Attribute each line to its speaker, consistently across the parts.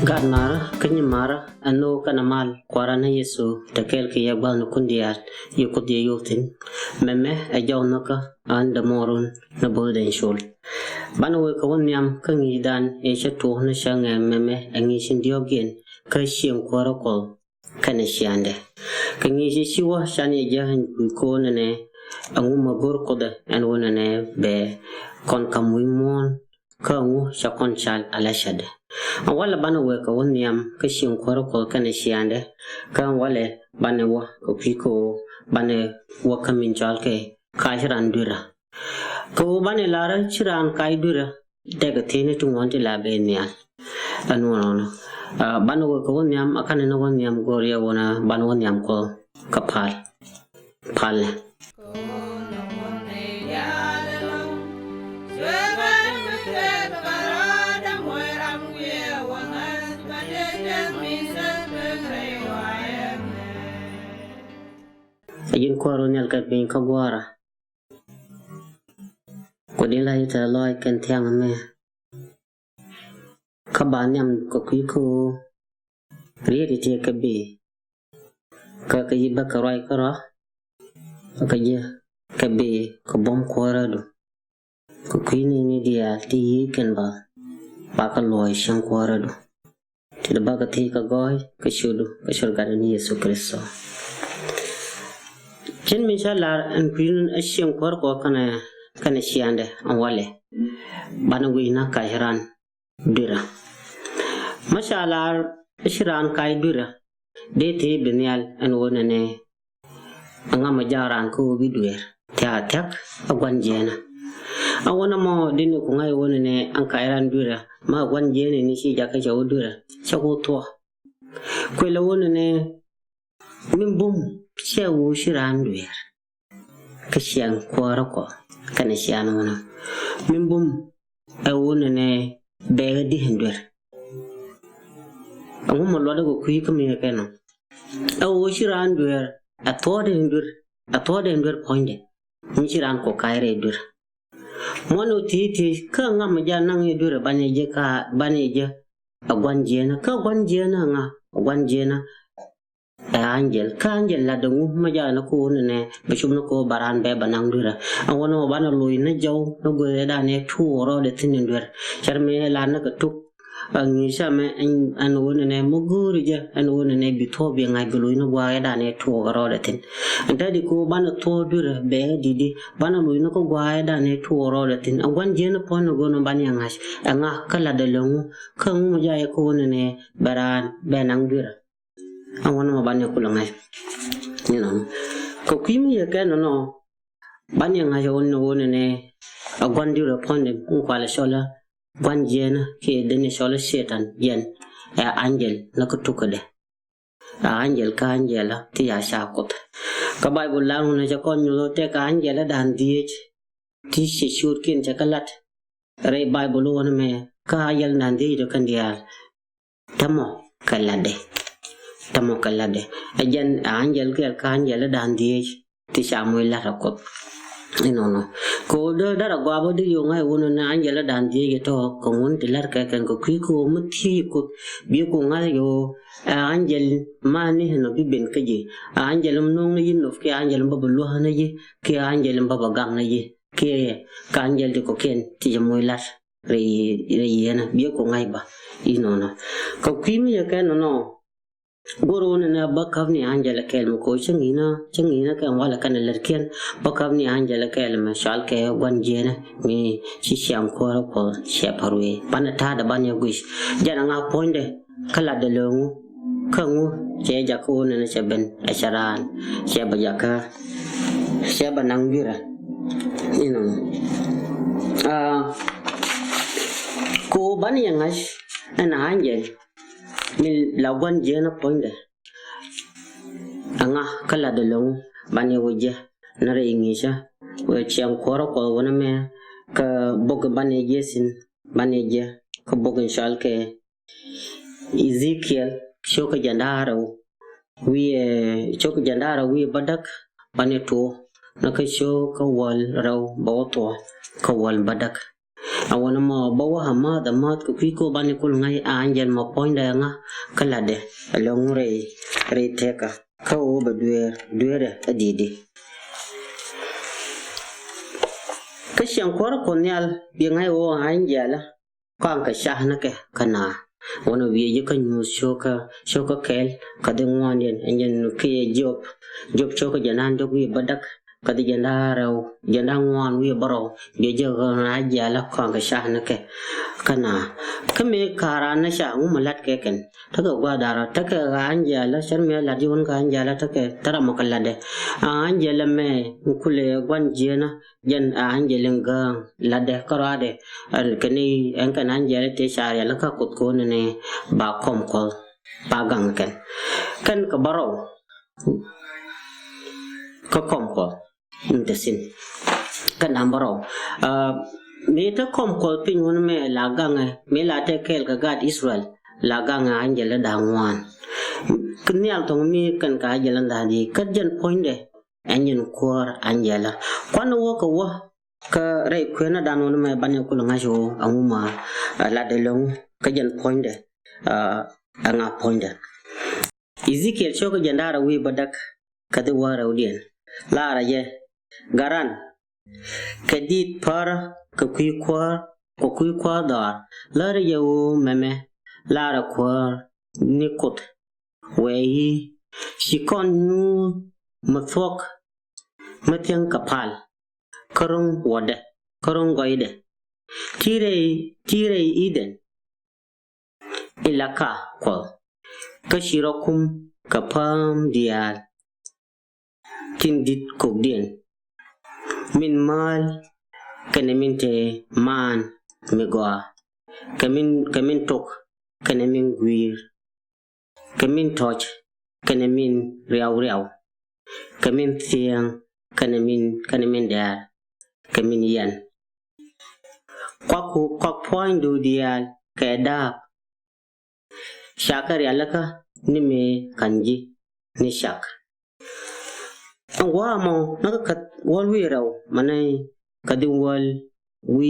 Speaker 1: God mara kanya mara ano kanamal kwarana Yesu takel ki yagbal no kundiat yukudi yutin meme ajaw naka anda morun na bulden shul bana we kawon nyam kangi dan e chatu na shanga meme angi shin diogen ka shiem kwarokol kana shiande kangi shiwa shani jahan ko ne angu magor koda an wona ne be kon kamwimon kangu shakon chal alashade wala bana we ka won yam ka shin kwaro ko kana shiande kan wale bana wa ko piko bana wa kamin chal ke ka shiran dura ko bana lara chiran kai dura daga tene tun wonti labe niya anu no bana we ko won yam akana no won yam goriya wona bana won yam ko kapal pal Ayun kwaro nyal ka pin kagwara ko din la yita loy kan tiang me ka ban yam ko ko riedi te ka be ka yiba ka roi ka ra ka ye ka be ko bom kwara do ko ni dia ti kan ba ka loy shan kwara do ti ba ka ti ka goy ka shudu ka shurga ni Yesu Kristo Jen misala an pin ashiam kwar ko kana shiande an wale bana guina kairan dira mashala shiran kai dira de te binyal an wona ne anga majaran ko bidwer ta tak agwan jena a wona mo din ko ngai wona ne an kairan dira ma gwan jena ni shi jaka jaw dira chago to ko la wona ne min bum Shewu shiran duer kashian kwarako kana shian wana mimbum awuna ne bega di hindur awu mo loda go kuyi kami kana awu shiran duer atode hindur ponde ni shiran ko kaire dur mono titi ka ngam janang dur baneje agwanjena ka gwanjena nga agwanjena angel la dangu majana ko ne bishum ko baran be banang dura awono bana loy na jaw no go da ne tuoro de tinin dur charme la na ka tuk angi shame an wona ne muguri je an wona ne bitobe ngai loy no gwa da ne tuoro de tin ndadi ko bana to dura be didi bana loy no ko gwa da ne tuoro de tin agwan je no pon go no banya ngas anga kala de longu kan mu jaye ko ne baran be nang dura I want to ban your kulanga. You know, Kokimi again or no. Banyang has own one a one deal upon them, Unquala Shola, one jen, he then shola Satan, yen, angel, Nakutukade. Angel ka angela, tia shakot. Kabai lang as a conjulo take angela than the Tishi shoot kin chakalat. Ray Bible one me, Kayal Nandi to Candial. Tamo, Kalade. Tamo kalade ajan angel ke angel dan die ti samuel la rakot no ko do dara gwabo di yo ngai wono na angel dan die to ko ngun ti lar ka kan ko ki ko muti ko bi ko ngai yo angel mani no bi ben ke ji angel no ngi no ke angel mbaba lo hana ji ke angel mbaba gang na ji ke ka angel ko ken ti samuel lar re yana bi ko ngai ba no ko kimi ya kan no Guru na bakavni Angela Kelm ko changina kan wala kan lerkian bakavni Angela Kelm shal ke gwanjena mi sisiam ko ko sheparwe panata da banya gush jana nga ponde kala de longu kangu je jako na seben asharan sheba jaka sheba nangira ko bani yangash ana Angel Mil lawan jena ponde anga kala de long bani wuje nare ingisha we chiam koro ko wona me ka bog bani yesin bani je ka bog shal ke Ezekiel shoka jandaro wi badak bani to na ka shoka wal raw bawoto ka wal badak awana ma bawa hama da mat ku ko bani kul ngai angel ma point da nga kala de along re teka ka o ba duere adidi ka shan kwar konyal bi ngai o angela kan ka shahna ke kana wana wiye ka news shoka kel ka de ngwan yen ke job choka janan dog wi badak kadi jandaro jandangwan wi baro je na jala kan ka shahna ke kana kame karana sha umalat ke ken taga gwadara taka anjala sharme la diwon ka anjala take tara makallade anjala me kule gwan jena jan anjelen ga lade karade kani en kan anjala te shariya la ka kut ko ne ba kom ko ba gang kan ka baro ka kom ko ntesin kan ambaro me ta kom ko pin won me la gang me la te kel ka gad Israel la gang angela dangwan knyal tong mi kan ka jalan dadi kajan poinde anyen kor angela kwano wo ka re kwena danon me bane kul ngasho anguma la de long kajan poinde anga poinde Ezekiel choko jandara wi badak kadi wara udien lara ye garan kadit para ka kui kwa da lara yewu meme lara kwa nikot weyi shikon nu mathok matyan kapal karung wade karung goide tire iden ilaka kwa kashirokum kapam dial tindit kogdien min mal keneminte man megoa kamin tok kenemin guir kamin toch kenemin riau kamin thiang kenemin dar kamin yan kwak point du dial keda shakar yalaka ni me kanji ni shak angwa mo nakakat wal wi raw manay kadin wal wi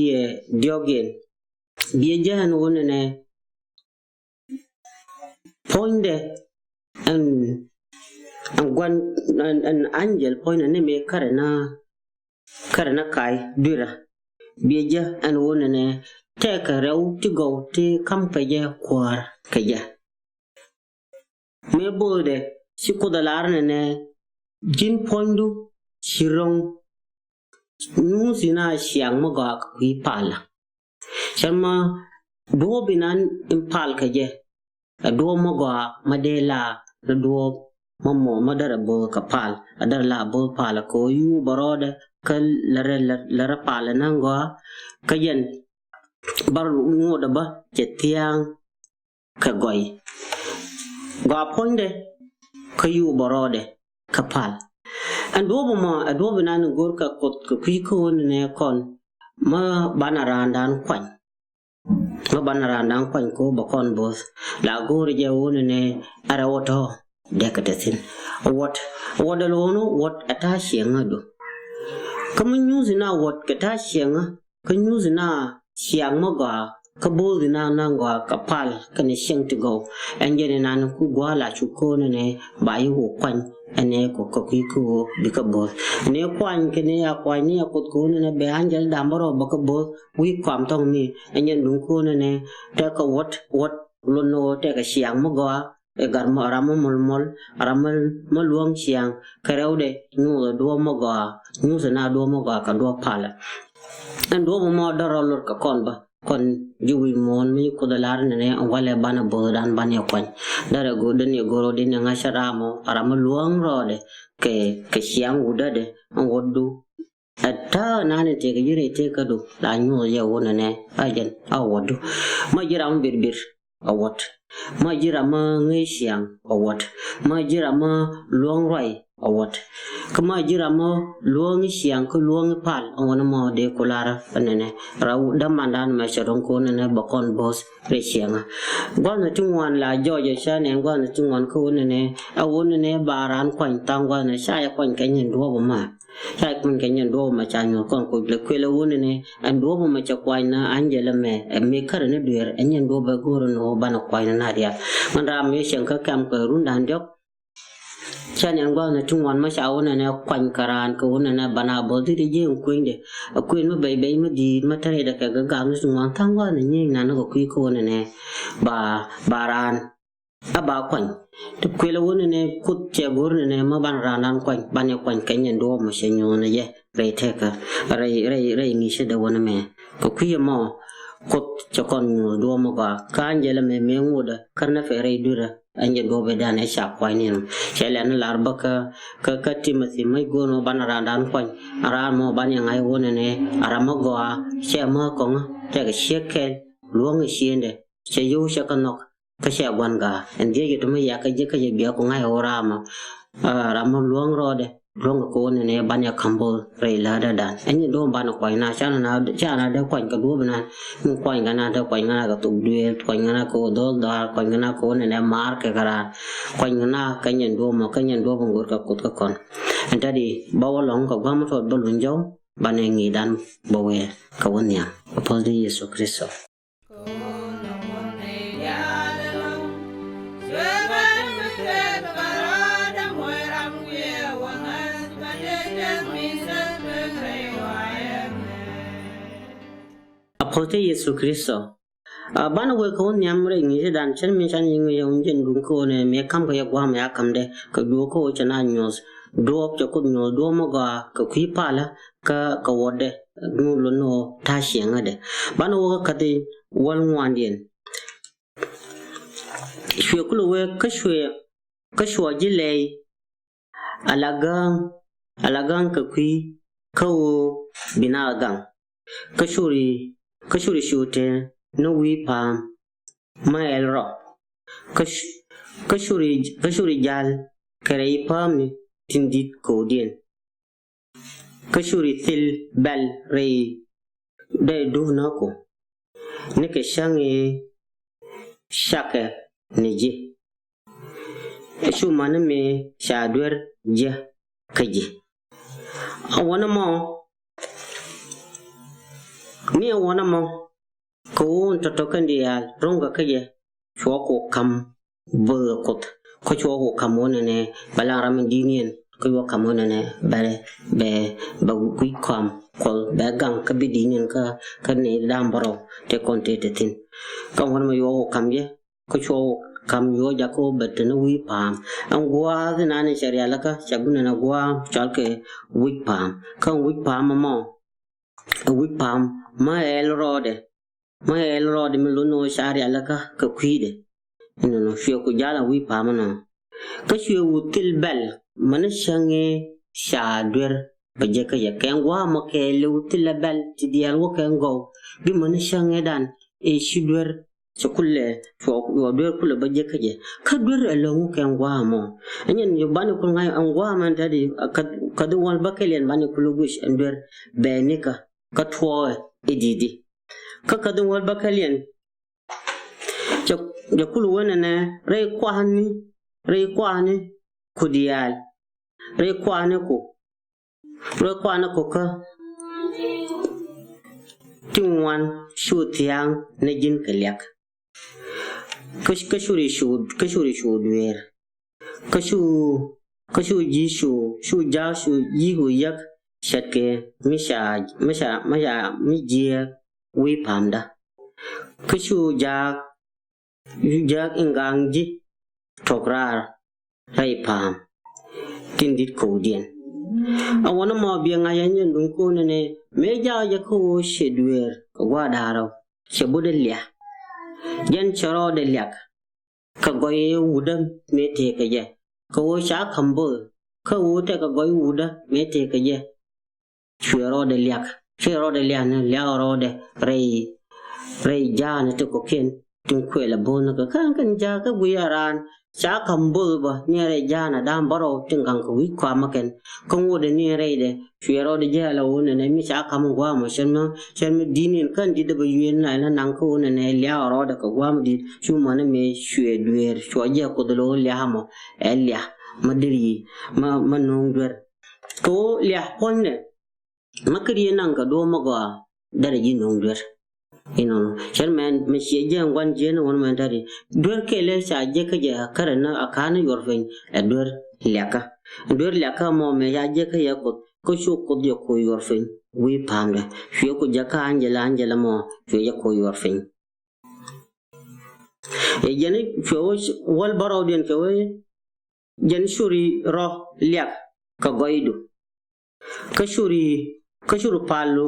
Speaker 1: diogen biyejan wonene poinde an angel poinde ne me karana kai dura biyeja an wonene teka raw tigo ti kampaje kwar kaja me bode sikudalar ne jin poindu shirong nusina siang maga kui pala sharma do binan impal kaje do maga madela do mammo madara bo kapal adar la bo pala ko yu barode kal lara pala nangwa kayen bar ngoda ba chetiang kagoy ga poinde kayu barode kapal adobo nan gorka kot ko kiko ne kon ma banarandan kwan ko bakon bos la gore je wonne ara woto dekatesin what wadalono what atashianga do kamun nyuzina what katashianga kan nyuzina siang maga kabodi na nangwa kapal kan sheng to go engene nan ku gwala chuko ne bayi wo kwan ene ko kiko bikabo ne kwan kene ya kwan ne ko ko ne be angel dambaro bakabo wi kwam tong mi enyen dun ko ne ta ka what lono te ka siang mo ga e gar mo ramo mol ramal molwang siang kareude nu do mo ga nu na do mo ga ka do pala en do mo darolor ka kon ba kon juwi mon mi ko dalar ne wale bana bodan bane kwan dara go den ye goro din nga sharamo arama luang rode ke siang udade ngodu ata nane te ke jire te kadu la nyu ye wona ne ajen awodu ma jiram birbir awot ma jirama ngai siang awot ma jirama luang roi awat kama jira mo luang siang ko luang pal awon mo de kolara anene raw damandan ma sharon ko ne bakon boss re sianga gwana tungwan la joje shane gwana tungwan ko ne awon ne baran kwan tangwa na shaya kwan kanyen do ma shaya kwan kanyen do ma chanyo kon ko le kwela won ne an do ma cha kwan na anjela me kar ne duer anyen do ba goro no bana kwan na dia man ram me shanka kam ko rundan dok chan yang gwa na tungwan ma shawo na kwan karan ko na bana bo di je kuin de kuin ma bay ma di ma tare da ka ga na tungwan tangwa na nyi na no ko ko ne ba baran aba kwan to kwela wona ne kut che gor ne ma ban ranan kwan ban kwan kanyen do ma shenyo ne ye re te ka re ni she da wona me ko kuya mo kut che kon do mo ga kan je la me nguda karna fe re dura anje do be dan e sha kwan ni chele na larba ka timothy mai go no ban ranan kwan ara mo ban yang ai wona ne ara mo go che ma ko te ga shekel luong shiende che yu sha kanok ka sha gwanga ende ye to me ya ka je biya ko ngai orama ramo luong rode luong ko ne banya kambo re la da dan ani do bana ko na cha na da ko ka do bana mu ko ngana da ko ngana ka tu duel ko ngana ko dol da ko ngana ko ne mar ke kara ko ngana ka nyen do mo ka nyen do ngor ka kut ka kon entadi bawolong ka gam to bolun jaw bana ngi dan bawe ka wonya apol di yesu kristo Apote Yesu Kristo. Bana we ko nyamre ngi dan chen mi chan yin yo njen dun ko ne me kam ko ya gwa me akam de ka do ko chana nyos do ko ko no do mo ga ka kwi pala ka wode nu lo no ta shenga de bana wo ka de wal ngwandien shwe ku we ka shwa jilei alagang ka kwi ka wo binagang kashuri shute no wi pam ma elro kashuri jal kerei pam ni tindit kodien kashuri til bel rei de do nako ne ke shange shake neje eshu maname shadwer je kaje awana mo ni wana mo ko to kandial ronga kaje choko kam bo kot ko choko kam wona ne balaram dinien ko yo kam wona ne be kui kam ko be gang ka bidingen ka ne dambaro te konte te tin ka wona mo yo kam ye ko choko kam yo jako bet no wi pam an gwa na ne sharia laka chabuna na gwa chalke wi pam kan wi pam mo wi pam ma el rode mi luno shari alaka ka kwide no fiyo ku jala wi pamana ka shiyo wutil bel mana shange shadwer baje ka ya kengwa ma ke wutil bel ti dial wo kengo bi mana shange dan e shidwer chukulle yo dwer kula baje ka je ka dwer alongu kengwa mo anyen yo bani kun ngai angwa man tadi ka du wal bakelen bani kulugush endwer benika ka twoe ididi kaka dun wal bakalian ja kulu wana na rai kwani kudiyal rai kwani ko ka tinwan shutiang na jin kalyak kashuri duer kashu jihu yak shatke misha mijia wi pamda kashu jak ingangji tokrar rai pam tindit kodien awana mo bianga yanyen dun ko ne meja ya ko shedwer ko wadaro shebudelia jan choro de lyak ka goye udam mete ka je ko sha kambo ka ute ka goye uda mete ka je chero de lyak ne liaro de rei jana to ko ken tun kwela bona ka kan ja ka buyaran cha kambul ba nere jana dam baro tingang ko wi kwa maken kongo de nere de fiero de jala wona ne mi cha kam gwa mo shenno dinin kan di de ba yuen na na nang ko ne lia ro da ko gwa mo di chu mo ne me shwe duer cho je ko de lo lia mo elia madiri ma nong duer ko lia ponne makri nang ka do mo gwa dare ji nong duer ino chairman me shi je ngwan je no won man tari dor kele sa je ka ja karana akana yorfen e dor laka mo me ya je ka ya ko shu ko de ko yorfen wi pamde shi ko ja ka angela mo shi ya ko yorfen e jeni fo wal baraw den ko jen shuri ro lyak ka goidu ka shuri palo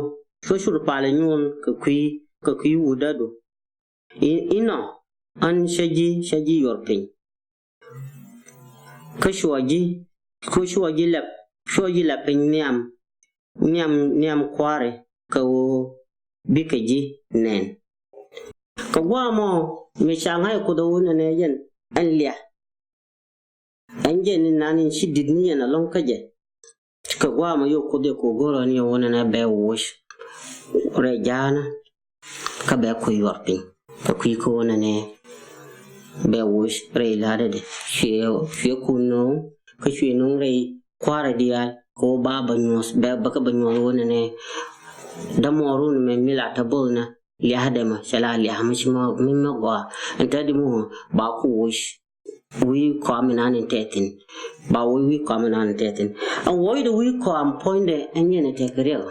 Speaker 1: nyon ka kui wudado ino an shaji yorpin ka shuwaji lapin niam kware ka wo bikaji nen ka gwa mo me shanghai ko da wona ne yen an liya an je ni nanin shidid ni na lon kaje ka gwa mo yo ko de ko goro ni wona na be wosh rejana ka be ko yorpin ka kui ko na ne be wosh re la de she ko no ka she no re kwara dia ko ba nyos be ba ka nyos wona ne da moru me mila ta bolna li hadama shala li hamishma mimma gwa antadi mu ba ko wosh we come in an tetin ba we come in an tetin and why do we come point the anya take real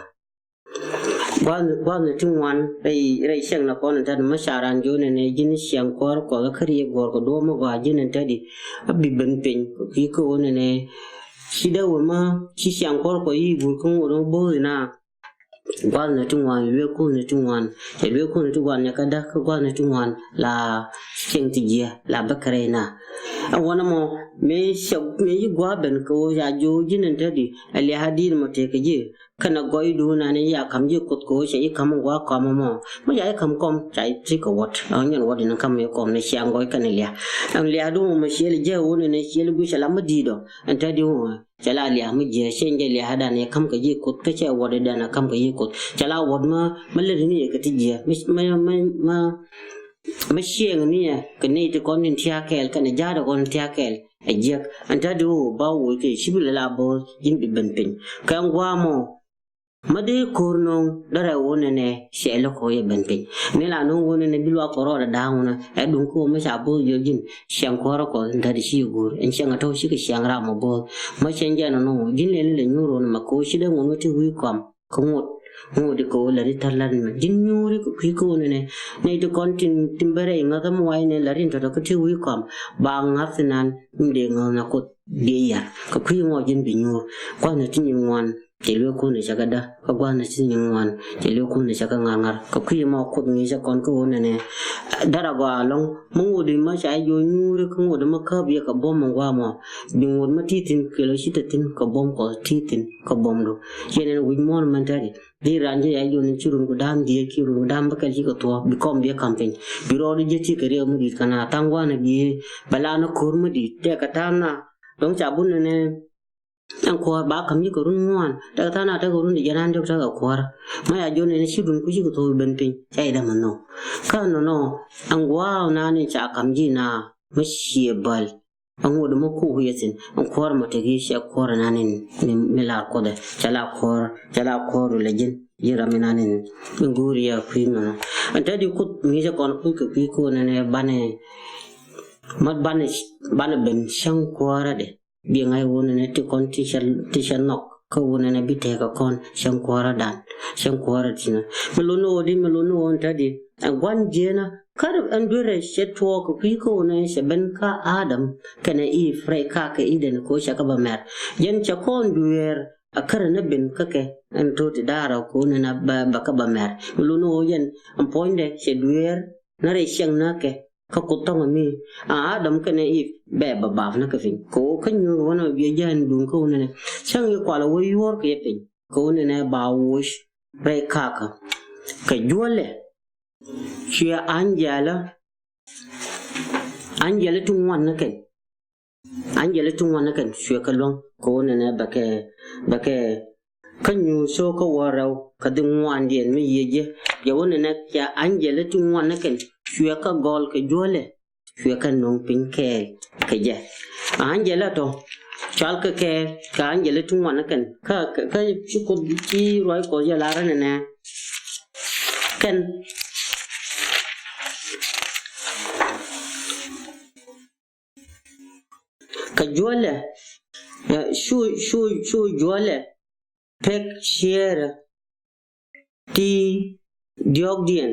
Speaker 1: Wan tin wan rai shang na kon tan masharan jo ne jin shang kor ko khari gor ko do mo ga jin tadi abi ben pen ki ko ne shida wo ma shi shang kor ko yi bu ko do bo na wan tin wan we ko ne tin wan e we ko ne tin wan ne ka da ko wan tin wan la sheng ti je la bakare na wana mo me yi gwa ben ko ya jo jin tadi ali hadin mo te ke je kana goi du na ne ya kam ji kut ko she kam gwa kam mo ya kam kom chai tri ko wat nyan wat na kam kom ne shang goi kana lia an lia du mo she le je wona ne she le bu shala ma di do an ta di wo chala lia ma je she nge lia hada ne kam ka ji kut ka che wat da na kam ka ji kut chala wat ma le ni ka ti je ma she ni ya ka ne ti kon ni tia kel kana ja da kon tia kel e je an ta du ba wo ke shi bi la bo jin bi ben pin kan gwa mo made korno dara wona ne shelo ko ye benpe ne la no wona ne bilwa koro da dauna e dun ko ma sha bo yojin shan koro ko ndari shi gur en shanga to shi ke shanga mo bo ma shenge no jin le nyuro ma ko shi da ngono ti wi kam ko ngot de ko la ri talan ma jin nyuri ko ko ne to kontin timbere ngata mo wai ne la rin to ko ti wi kam ba ngasinan mde ngona ko de ya ko kwi ngo jin bi nyur ko na tin ngwan Jelo ko ne shaka da ka gwa na sin wan jelo ko ne shaka ngangar ka kwi ma ko ni sha kon ko ne dara gwa long mungu di ma sha yo nyure ko ngod ma ka bi ka bom ngwa ma bi ngod ma titin ke lo shi tin ka bom ko titin ka bom do yene wi mon man tari di ranje ya yo ni churun ko dam di ki ru dam ba ka ji ko to bi kom bi campaign bi ro di je ti ke re mu di kana tangwa na bi bala na kur mu di te ka tam na dong cha bun ne an ko ba kam ji ko run wan ta ta na ta ko run di jaran jok ta ko ma ya jo ne shi dun ku ji ko to ben pin sai da man no ka no an gwa na ne cha kam ji na ma shi bal an wo da mo ko yesin an ko ma ta gi shi ko na ne ne la ko da chala ko le jin yira mina ne nguri ya ku no an ta di ko ni ja kon ku ko ne bane mat bane ben shang ko ra de bi ngai wona ne ti kon ti shal nok ko wona ne bi te ka kon shang kwara tina melono on tadi an gwan jena kar an dure shetwo ko ko ne she ben ka adam kana i fre ka iden ko shaka ba mer yen cha kon duer akar na ben kake an to ti dara ko ne na ba ka ba mer melono yen an poinde she duer na re shang na ke ka ko tong mi adam kana i be ba ba na ka fin ko kan yu wona bi jan dun ko ne sang yu kwala wo yor ke pin ko ne ba wosh re kaka ka jole shi anjala tun wannan kai Angela tung wana kan shwe kalong ko ne bake kanyu so ko warau kadung wan dien mi yeje ya wona na ya Angela tung wana kan shwe ka gol ke jole shwe kan nong pin ke je Angela to chal ke ka Angela tung wana kan ka chi ko chi roi ko ya la ran ne kan ka jole ya shu jole pek share ti diogdien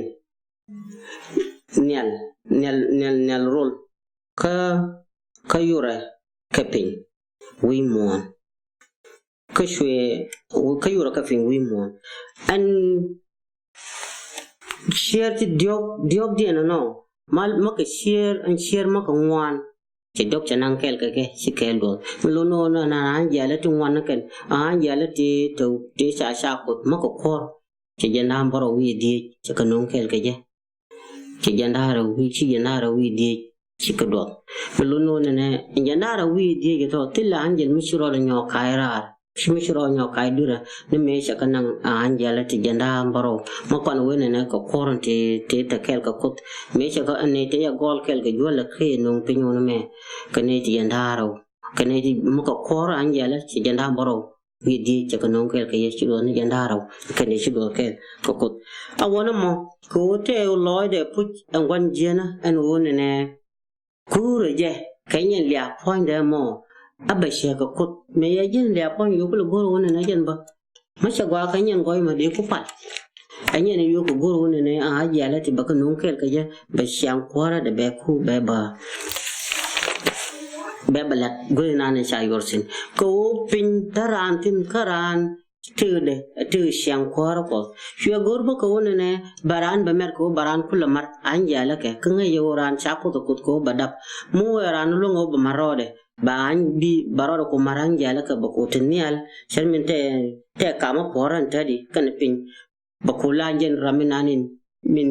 Speaker 1: nyal rol ka yura kepin wi mon ka shwe ka yura kepin wi mon an share ti diogdien no mal maka share maka ngwan chỉ đốc cho năng kêu cái chỉ kêu được luôn luôn là anh giờ là trung quan cái anh giờ là đi xa cột mất cột kho chỉ dân nam bảo rồi đi chỉ cần nông kêu cái gì chỉ dân đa rồi chỉ dân đa rồi đi chỉ cần được luôn luôn này dân đa rồi đi cái thôi tức là anh dân mới sửa được nhỏ cái ra mới sửa nhỏ cái đưa ra nên mấy sẽ cần năng anh giờ là chỉ dân đa bảo rồi mà còn quên này có kho thì ta kêu cái cột mấy sẽ có anh này thì gol kêu cái dưa là khi nông pin nhau này cái này thì dân đa rồi cái này thì mà có kho anh giờ là chỉ dân đa bảo rồi vì đi chỉ cần nông kêu cái gì đó dân đa rồi cái này chỉ được kêu cái cột àวันนั้นcô theo lối để put anh quan giang anh uống này cú rồi chứ cái này là point để mà abba she ka kot me ya jin le pon yo ko goro wona na jen ba ma sha gwa kan yan goy ma de ku pat anya ne yo ko goro wona ne a ya la ti ba ka non kel ka je ba sham kwara da be ku be ba la goy na ne sha yorsin ko pin taran tin karan tu sham kwara ko shwe gor ba ko wona ne baran ba mer ko baran ku la mar an ya la ke kan yo ran cha ko to ko ba dap mu ran lu ngo ba marode baan bi baroro ko marang jala ka bako tenial sharmin te kama poran tadi kan pin bako lanjen raminanin min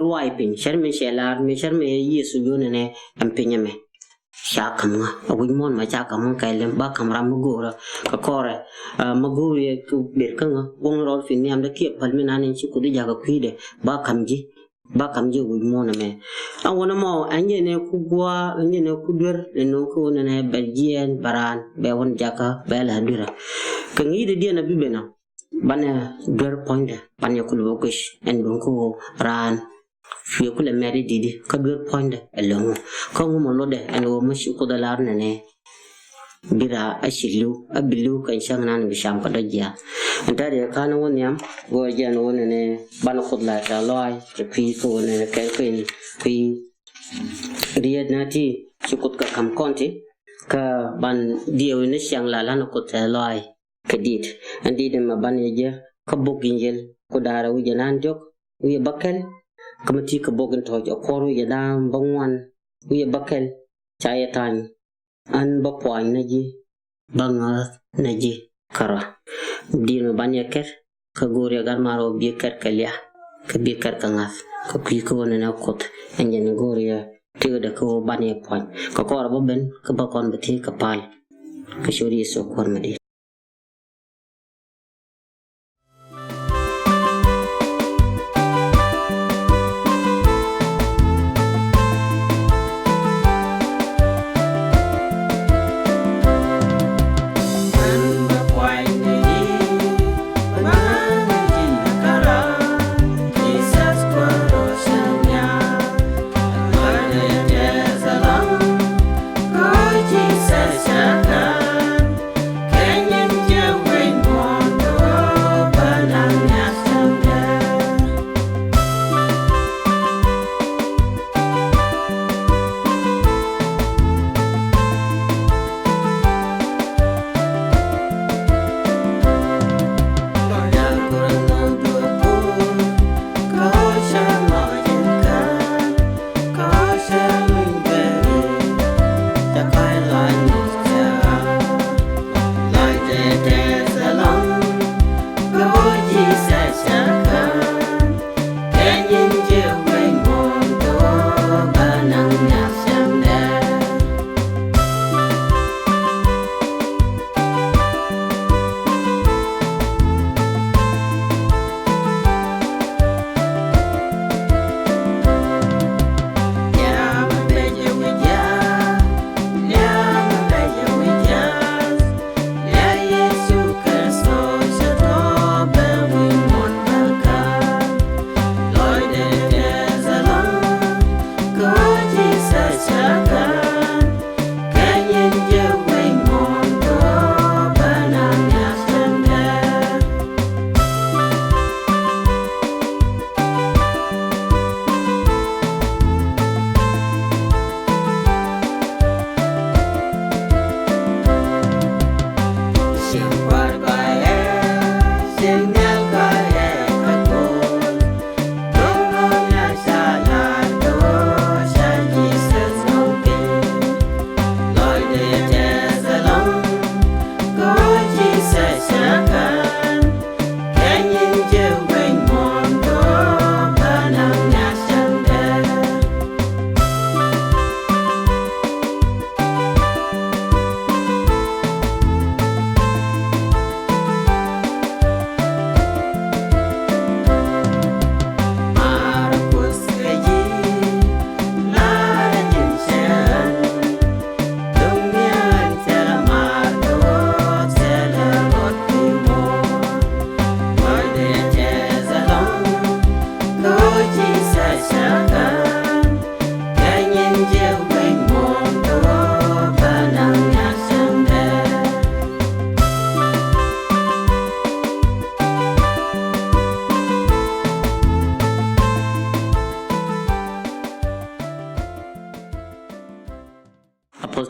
Speaker 1: ruai pin sharmin shelar mi sharmin yesu jone ne ampinya me sha kamga awi mon ma cha kamga kailem ba kamram gora ka kore maguri ku ber kanga wong rol fin niam da kiep palminanin chi ku di jaga kuide ba kamji wi mon me awona mo anye ne ku gwa anye ne ku dur le no ko ne belgien baran be won jaka be la dura kan yi de na bibena bana dur point bana ku lo ko en don ko ran fi ku le meri didi ka dur point elongo ko mo lo de en wo mo shi ko da lar ne bira ashilu abilu kan shang nan bi sham pada ja antare kana won yam go jan won ne ban khud la ta loy ke pi ko ne ke pin pi riad na ti chukut ka kam konti ka ban dio ne shang la lan ko ta loy ke dit andi de ma ban ye ka bogingel ko dara wi janan jok wi bakel kamati ka bogin to ko ru ya dam bangwan wi bakel chayatan an ba poin na ji banga na ji kara din banya ker ka gore gar maro bi ker kalya ka bi ker kangas ka pi ko na kot enjen gore ti da ko banya poin ka ko ba ben ka ba kon ba ti ka pal ka shori so kon ma di
Speaker 2: Jesus,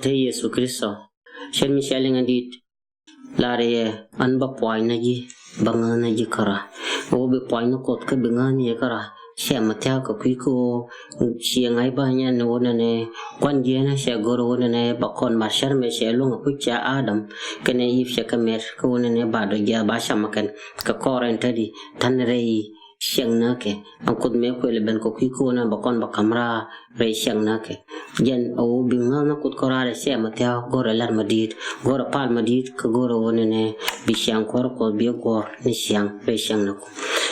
Speaker 1: te Yesu Kristo shen mi shaling andit lare an ba poi na ji banga na ji kara o be poi no kot ka benga ni kara she ma ta ka kui ko she ngai ba nya no na ne kwan je na she goro na ne ba kon ma shar me she lu ku cha adam kene yif she ka mer ko na ne ba do ja ba sha makan ka koren tadi tan rei shang na ke an kud me ko le ben ko kui ko na ba kon ba kamra rei shang na ke jen o binga na kud korare she ma ta goro lar madit goro pal madit ka goro wona ne bi shang ko bi gor ni shang rei shang na ko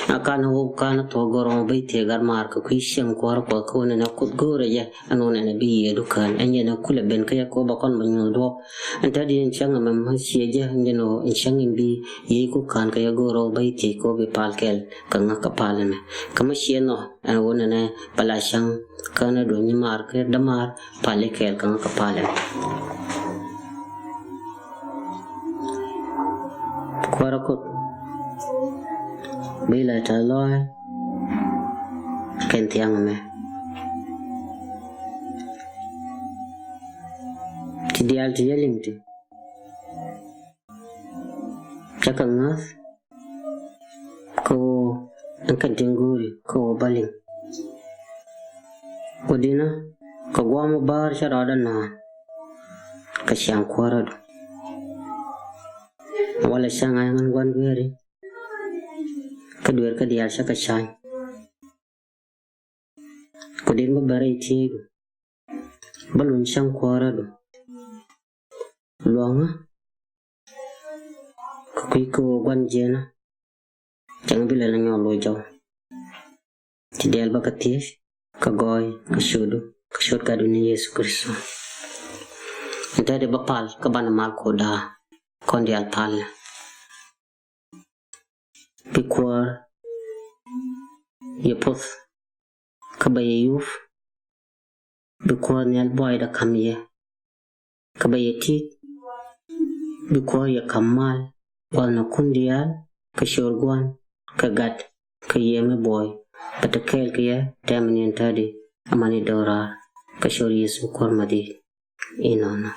Speaker 1: akan ho kan to goro bai te gar mar ka kui shang ko na kud goro ya anona ne bi edukan anya na kula ben ka ko ba kon ba nyu do anta di shang ma ma she je ngeno shang bi ye ko kan ka ya goro bai te ko be pal kel ka nga ka palane kama she no an wona ne pala shang kana do ni mar ka damar pale kel ka nga ka palane ko bila ta loy ken tiang me ti dial ti yeling ti chakangas ko angkan tingguri ko baling ko dina ko gwa mo bar sharada na ka syang kwara wala syang ayangan gwan gweri kedua ka dial sya ka syang ko din ba bare ti balun syang kwara do luanga ko kui ko gwan jena jangan bila na nyolo jaw ti dial ba ka tish ka goy ka shud ka dunia Yesu Kristo enta de bapal ka bana mal ko da kon dial pal pikwar ye poth ka ba ye yuf pikwar nyal boy da kam ye ka ba ye ti pikwar ye kamal wal na kundial ka shur gwan ka gat ka ye me boy patakel ka ye temani entadi amani dora ka shur Yesu kormadi inona